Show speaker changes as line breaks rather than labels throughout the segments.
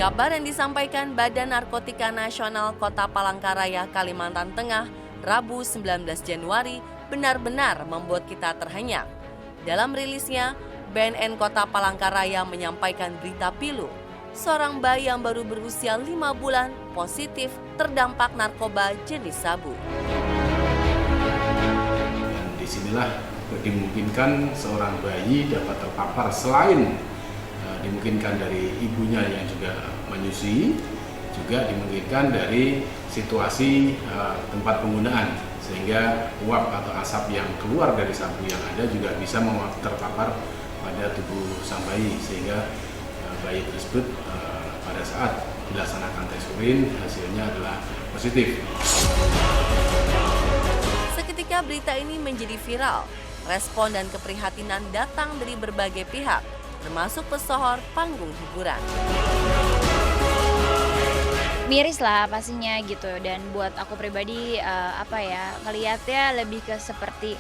Kabar yang disampaikan Badan Narkotika Nasional Kota Palangkaraya, Kalimantan Tengah, Rabu 19 Januari benar-benar membuat kita terhenyak. Dalam rilisnya, BNN Kota Palangkaraya menyampaikan berita pilu. Seorang bayi yang baru berusia 5 bulan positif terdampak narkoba jenis sabu.
Dan disinilah dimungkinkan seorang bayi dapat terpapar selain dimungkinkan dari ibunya yang juga menyusui, juga dimungkinkan dari situasi tempat penggunaan, sehingga uap atau asap yang keluar dari sabu yang ada juga bisa terpapar pada tubuh sang bayi, sehingga bayi tersebut pada saat dilaksanakan tes urin hasilnya adalah positif.
Seketika berita ini menjadi viral, respon dan keprihatinan datang dari berbagai pihak, termasuk pesohor panggung hiburan.
Miris lah pastinya gitu, dan buat aku pribadi ngelihatnya lebih ke seperti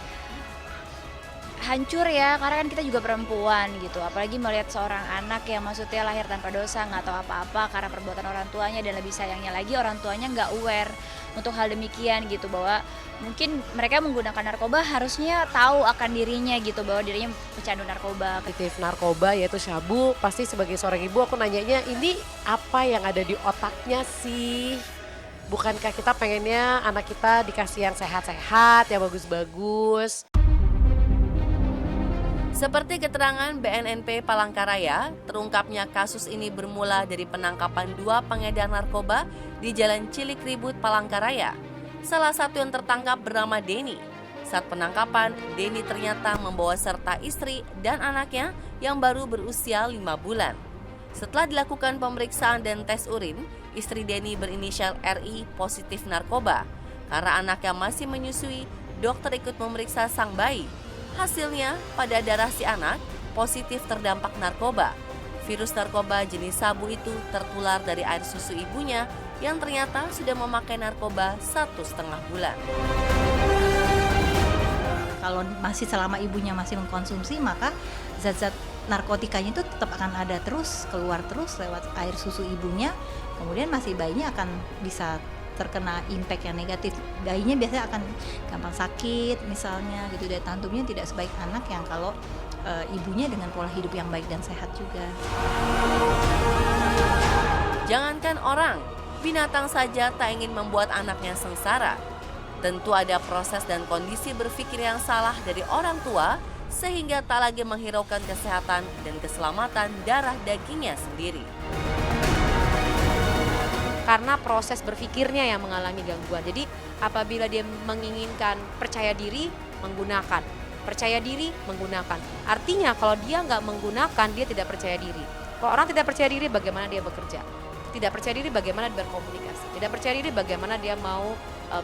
hancur ya, karena kan kita juga perempuan gitu, apalagi melihat seorang anak yang maksudnya lahir tanpa dosa, nggak tahu apa-apa karena perbuatan orang tuanya, dan lebih sayangnya lagi orang tuanya nggak aware untuk hal demikian gitu, bahwa mungkin mereka menggunakan narkoba harusnya tahu akan dirinya gitu, bahwa dirinya pecandu narkoba.
Aktif narkoba yaitu sabu, pasti sebagai seorang ibu aku nanyanya ini apa yang ada di otaknya sih? Bukankah kita pengennya anak kita dikasih yang sehat-sehat, yang bagus-bagus?
Seperti keterangan BNNP Palangkaraya, terungkapnya kasus ini bermula dari penangkapan 2 pengedar narkoba di Jalan Cilik Ribut, Palangkaraya. Salah satu yang tertangkap bernama Denny. Saat penangkapan, Denny ternyata membawa serta istri dan anaknya yang baru berusia 5 bulan. Setelah dilakukan pemeriksaan dan tes urin, istri Denny berinisial RI positif narkoba. Karena anaknya masih menyusui, dokter ikut memeriksa sang bayi. Hasilnya, pada darah si anak positif terdampak narkoba. Virus narkoba jenis sabu itu tertular dari air susu ibunya yang ternyata sudah memakai narkoba 1,5 bulan.
Kalau masih selama ibunya masih mengkonsumsi, maka zat-zat narkotikanya itu tetap akan ada terus, keluar terus lewat air susu ibunya. Kemudian masih bayinya akan bisa terkena impact yang negatif. Bayinya biasanya akan gampang sakit misalnya gitu, daya tahan tubuhnya tidak sebaik anak yang kalau ibunya dengan pola hidup yang baik dan sehat juga.
Jangankan orang, binatang saja tak ingin membuat anaknya sengsara. Tentu ada proses dan kondisi berpikir yang salah dari orang tua sehingga tak lagi menghiraukan kesehatan dan keselamatan darah dagingnya sendiri.
Karena proses berpikirnya yang mengalami gangguan. Jadi apabila dia menginginkan percaya diri, menggunakan. Percaya diri, menggunakan. Artinya kalau dia nggak menggunakan, dia tidak percaya diri. Kalau orang tidak percaya diri, bagaimana dia bekerja? Tidak percaya diri, bagaimana dia berkomunikasi? Tidak percaya diri, bagaimana dia mau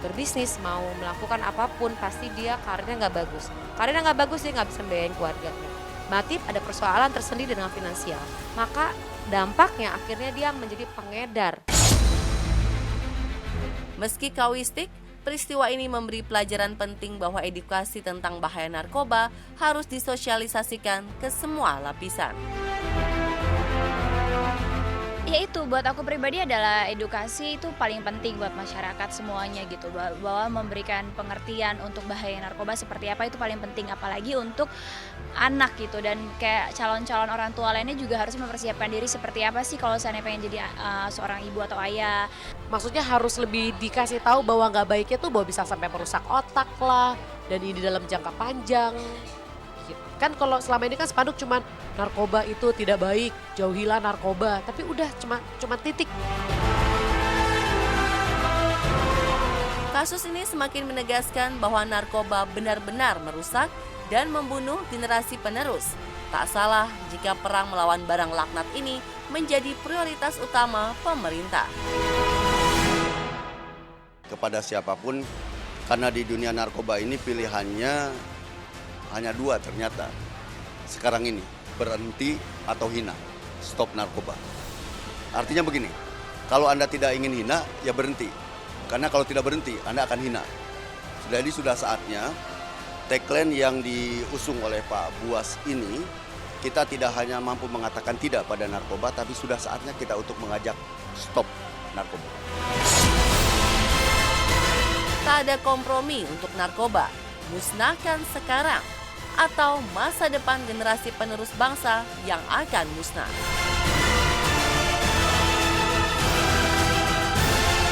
berbisnis, mau melakukan apapun, pasti dia karirnya nggak bagus. Karirnya nggak bagus, dia nggak bisa membiayain keluarganya. Berarti ada persoalan tersendiri dengan finansial. Maka dampaknya akhirnya dia menjadi pengedar.
Meski kauistik, peristiwa ini memberi pelajaran penting bahwa edukasi tentang bahaya narkoba harus disosialisasikan ke semua lapisan.
Ya itu, buat aku pribadi adalah edukasi itu paling penting buat masyarakat semuanya gitu, bahwa memberikan pengertian untuk bahaya narkoba seperti apa itu paling penting, apalagi untuk anak gitu, dan kayak calon-calon orang tua lainnya juga harus mempersiapkan diri seperti apa sih kalau seandainya pengen jadi seorang ibu atau ayah.
Maksudnya harus lebih dikasih tahu bahwa nggak baiknya tuh bahwa bisa sampai merusak otak lah, dan ini dalam jangka panjang. Kan kalau selama ini kan spanduk cuman narkoba itu tidak baik, jauhilah narkoba, tapi udah cuma titik.
Kasus ini semakin menegaskan bahwa narkoba benar-benar merusak dan membunuh generasi penerus. Tak salah jika perang melawan barang laknat ini menjadi prioritas utama pemerintah.
Kepada siapapun, karena di dunia narkoba ini pilihannya hanya 2 ternyata. Sekarang ini, berhenti atau hina, stop narkoba. Artinya begini, kalau Anda tidak ingin hina, ya berhenti. Karena kalau tidak berhenti, Anda akan hina. Jadi sudah saatnya tagline yang diusung oleh Pak Buas ini Kita tidak hanya mampu mengatakan tidak pada narkoba, tapi sudah saatnya kita untuk mengajak stop narkoba.
Tak ada kompromi untuk narkoba, musnahkan sekarang, atau masa depan generasi penerus bangsa yang akan musnah.